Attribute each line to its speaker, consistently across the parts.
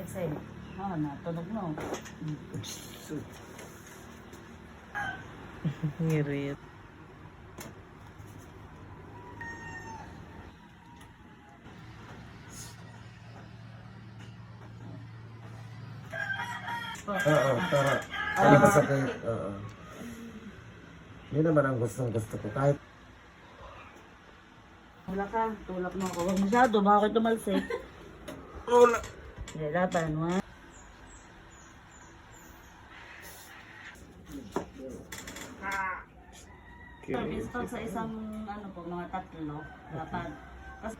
Speaker 1: Kasi, natunog no.
Speaker 2: Ngirit.
Speaker 3: Oo, tara. Ano ba sa kayo? Oo. Yun naman ang gustong-gusto ko. Kahit
Speaker 1: Wala ka, tulak mo ako. Huwag masyado, baka ako tumalsik.
Speaker 3: wala.
Speaker 1: Sige, laban mo. Service pag sa isang, ano po, mga tatlo, dapat. Kasi,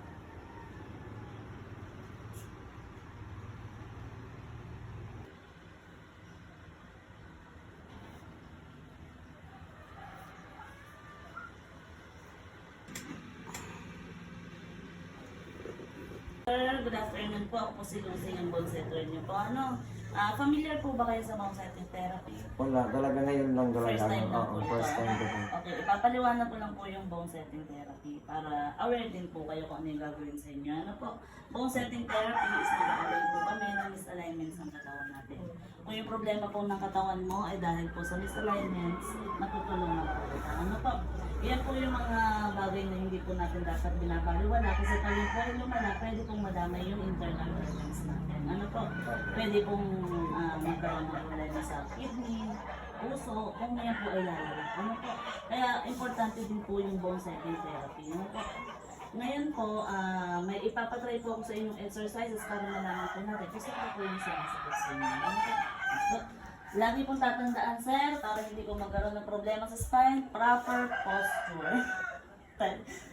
Speaker 1: Sir, good afternoon po. Ako po si Lucy, yung bone setter niyo po. Familiar po ba kayo sa bone setting therapy?
Speaker 3: Wala. Talaga ngayon lang talaga.
Speaker 1: First time lang po
Speaker 3: Oo,
Speaker 1: ito.
Speaker 3: first time ko.
Speaker 1: Okay, ipapaliwanag ko lang po yung bone setting therapy para aware din po kayo kung ano yung gagawin sa inyo. Ano po, bone setting therapy is nag-aalay po kami ng misalignments ng katawan natin. Kung yung problema po ng katawan mo ay dahil po sa misalignments, matutulungan po kita. Ano po, yan po yung mga bagay na hindi po natin dapat binabaliwala kasi pag yung po ay lumala, pwede pong madamay yung internal organs natin. Ano po, pwede pong magkaroon ng problema sa kidney, puso, kung yan po ay lalala. Ano po, kaya importante din po yung bone setting therapy. Ano po, ngayon po, may ipapatry po ako sa inyong exercises para malaman po natin kung saan po yung sinasakit sa inyo. Ano po? Lagi pong tatandaan, sir, para hindi ko magkaroon ng problema sa spine, proper posture.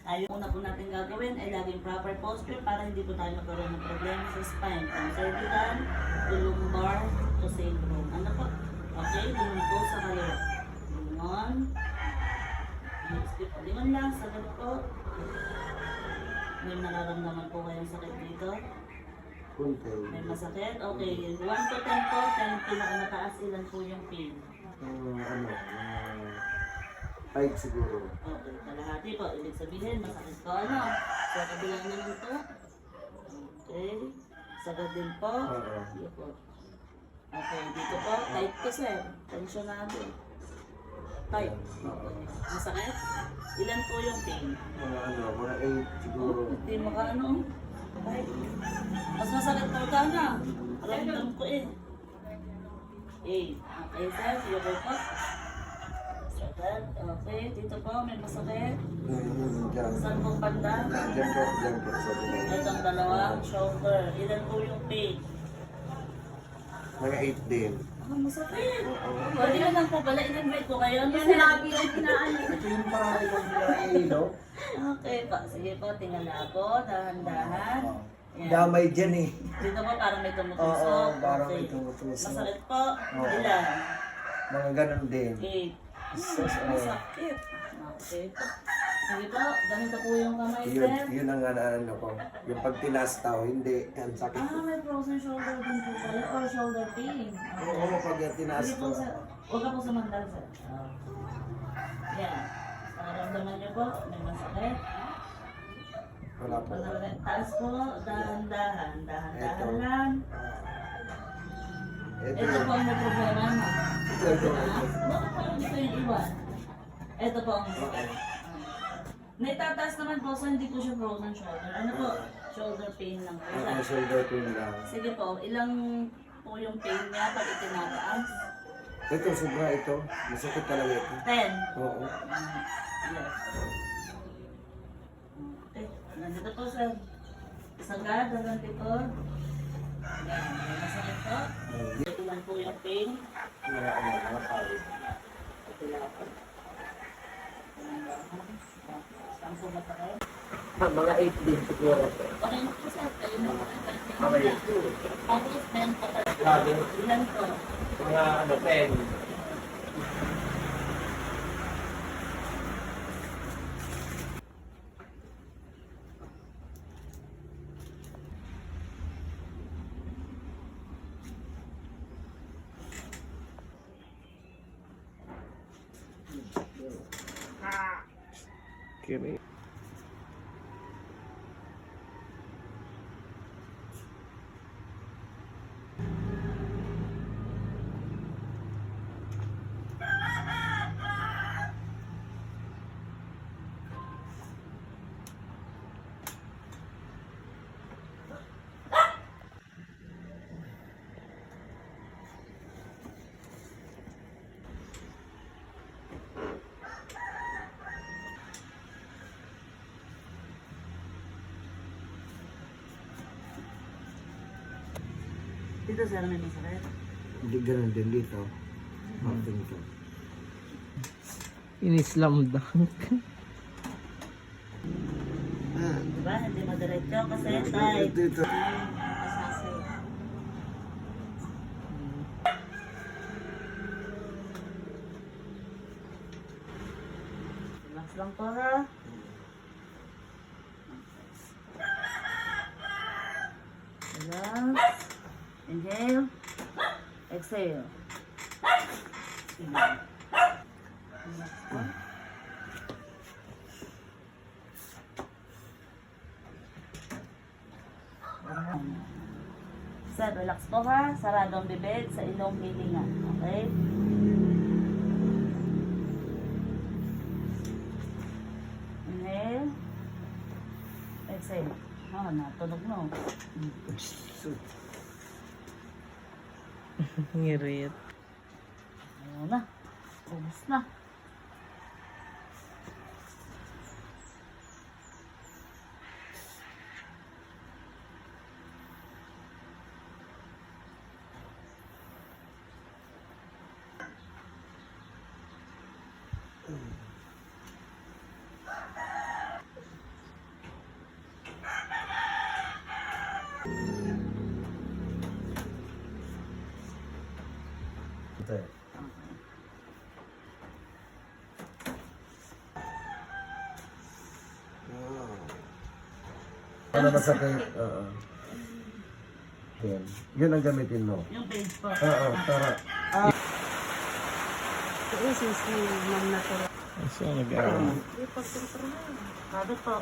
Speaker 1: Ayun, una po natin gagawin ay laging proper posture para hindi po tayo magkaroon ng problema sa spine. From cervical to lumbar to sacrum. Ano po? Okay, lingon po sa kaliwa. Lingon. Lingon lang, sagot po. May nararamdaman po kayong sakit dito?
Speaker 3: Kunti.
Speaker 1: May masakit? Okay. 1 to 10 po. 10 pinakamataas. Ilan po yung pain?
Speaker 3: Ano? 5 siguro.
Speaker 1: Okay. Kalahati po. Ibig sabihin, masakit po. Ano? So, kabilang naman po. Okay. Sagad din po.
Speaker 3: Oo.
Speaker 1: Dito po. Okay. Dito po. Tight po, sir. Tensionado. Tight. Okay. Masakit? Ilan po yung pain?
Speaker 3: Mga 8 siguro.
Speaker 1: Hindi makaano. Tight. Mas masakit po ka na. Ramdam ko eh. Okay, sir. Sige po. Sakit. Okay. Dito po. May masakit.
Speaker 3: Diyan.
Speaker 1: Saan pong banda?
Speaker 3: Diyan po. Diyan po. Sa dulo.
Speaker 1: Itong dalawang shoulder. Ilan po yung pain?
Speaker 3: Mga 8 din.
Speaker 1: Masakit. Pwede na lang po pala. In-invite ko kayo.
Speaker 4: Lagi ang kinaan.
Speaker 3: Ito yung parang ilaw.
Speaker 1: Okay po. Sige po. Tingala ako. Dahan-dahan. Yan.
Speaker 3: Damay dyan eh.
Speaker 1: Dito po parang may tumutusok.
Speaker 3: Oo, parang may
Speaker 1: Okay.
Speaker 3: tumutusok.
Speaker 1: Masakit po.
Speaker 3: Oo.
Speaker 1: Ilan?
Speaker 3: Mga ganun din.
Speaker 1: 8.
Speaker 3: Sus,
Speaker 1: Masakit. Okay po. Sige po. Ganito po yung kamay,
Speaker 3: Yun,
Speaker 1: sir.
Speaker 3: yun ang ano ko. Yung pag tinas tao, hindi. Yan, sakit.
Speaker 1: May frozen shoulder din po pala or shoulder pain.
Speaker 3: Oo, pag yan tinas
Speaker 1: Sige
Speaker 3: ko.
Speaker 1: po, sir. Huwag ka po sumandal, sir. Yan. Nararamdaman niyo po, may masakit.
Speaker 3: Wala po.
Speaker 1: Taas po, dahan-dahan. Dahan-dahan
Speaker 3: Ito.
Speaker 1: lang.
Speaker 3: Ito.
Speaker 1: Ito po ang may problema mo.
Speaker 3: Ito.
Speaker 1: Bakit parang dito yung iwan? Ito po ang masakit. Naitataas naman po, so hindi po siya frozen shoulder. Ano po? Shoulder pain lang po.
Speaker 3: Ang shoulder pain lang.
Speaker 1: Sige po, ilang po yung pain niya pag itinataas?
Speaker 3: Ito, sobra ito. Masakit talaga ito.
Speaker 1: 10.
Speaker 3: Oo.
Speaker 1: Yes. Okay, nandito po sir. Sagad, hanggang likod. Yan, may masakit po. Ito lang po yung pain.
Speaker 3: Mga pawis.
Speaker 1: Ito lang po. Saan po masakit?
Speaker 3: Mga 8 din siguro.
Speaker 1: Okay na po sir, kayo na po.
Speaker 3: Okay.
Speaker 1: Tapos, meron po kayo.
Speaker 3: Grabe.
Speaker 1: Ilan po?
Speaker 3: Mga 10. Kiri.
Speaker 1: Dito sir, may masakit.
Speaker 3: Hindi ganun din dito. Martin ito.
Speaker 2: In-slam dunk.
Speaker 1: Diba? Hindi madiretso kasi tight.
Speaker 3: Dito.
Speaker 1: Masasay. Relax lang po ha. Relax. Inhale. Exhale. Relax po. Sir, relax po ha. Sarado ang bibig sa ilong hilinga. Okay? Inhale. Exhale. Natunog no.
Speaker 2: Ngirit.
Speaker 1: Ayun na. Ubus na.
Speaker 3: Ito. Ano masakit? Oo. Yan. Yun ang gamitin mo.
Speaker 1: Yung page po.
Speaker 3: Oo, para.
Speaker 2: So, nag-aaral.
Speaker 1: Sabi po.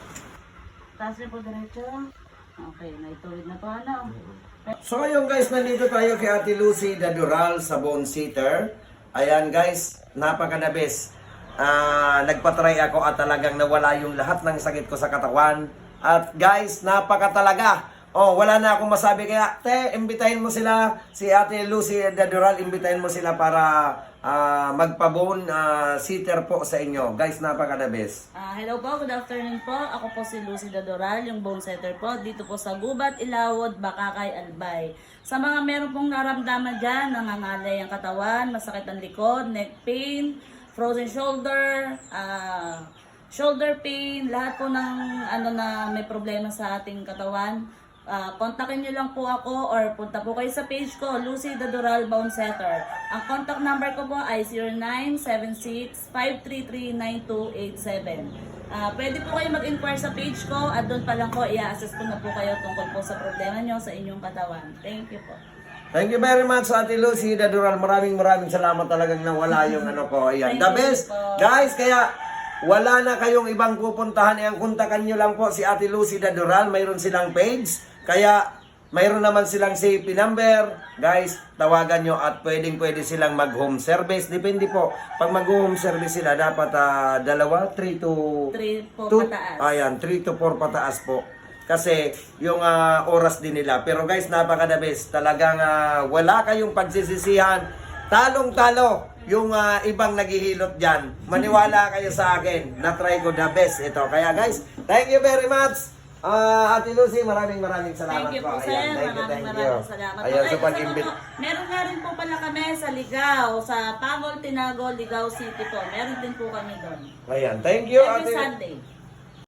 Speaker 1: Taas niyo po diretso. Okay, naituwid na po ano.
Speaker 3: So ayun guys, nandito tayo kay Ate Lucy Dadural sa Bone Sitter. Ayan guys, napaka-the best. Nagpatry ako at talagang nawala yung lahat ng sakit ko sa katawan. At guys, napaka talaga. Oh, wala na akong masabi kaya, imbitahin mo sila, si Ate Lucy Dadural, imbitahin mo sila para magpa-bone sitter po sa inyo. Guys, napaka-the best.
Speaker 1: Hello po, good afternoon po. Ako po si Lucy Dadoral, yung bone setter po. Dito po sa Gubat, Ilawod, Bakakay, Albay. Sa mga meron pong naramdaman dyan, nangangalay ang katawan, masakit ang likod, neck pain, frozen shoulder, shoulder pain, lahat po ng na may problema sa ating katawan. Kontakin nyo lang po ako or punta po kayo sa page ko, Lucy Dadoral Bone Setter. Ang contact number ko po ay 0976-533-9287. Pwede po kayo mag-inquire sa page ko at doon pa lang po i-assess ko na po kayo tungkol po sa problema nyo sa inyong katawan. Thank you po.
Speaker 3: Thank you very much, Ate Lucy Dadural. Maraming salamat talagang nawala yung ano ko. Ayan. The best. Guys, kaya wala na kayong ibang pupuntahan. Ayan, kontakan nyo lang po si Ate Lucy Dadural. Mayroon silang page. Kaya mayroon naman silang CP number. Guys, tawagan nyo at pwede silang mag-home service. Depende po. Pag mag-home service sila, dapat 3 to
Speaker 1: 3 po
Speaker 3: 2.
Speaker 1: pataas.
Speaker 3: Ayan, 3 to 4 pataas po. Kasi yung oras din nila. Pero guys, napaka-the best. Talagang wala kayong pagsisisihan. Talong-talo yung ibang naghihilot dyan. Maniwala kayo sa akin. Na-try ko the best ito. Kaya guys, thank you very much. Ate Lucy, maraming salamat
Speaker 1: Thank you
Speaker 3: po.
Speaker 1: po, sir.
Speaker 3: Ayan,
Speaker 1: Maraming salamat.
Speaker 3: Ayan,
Speaker 1: Okay,
Speaker 3: sa pag-imbit.
Speaker 1: meron nga rin po pala kami sa Ligao, sa Pangol, Tinago, Ligao City po. Meron din po kami doon.
Speaker 3: Ayan, thank you,
Speaker 1: Every
Speaker 3: Ate.
Speaker 1: Sunday.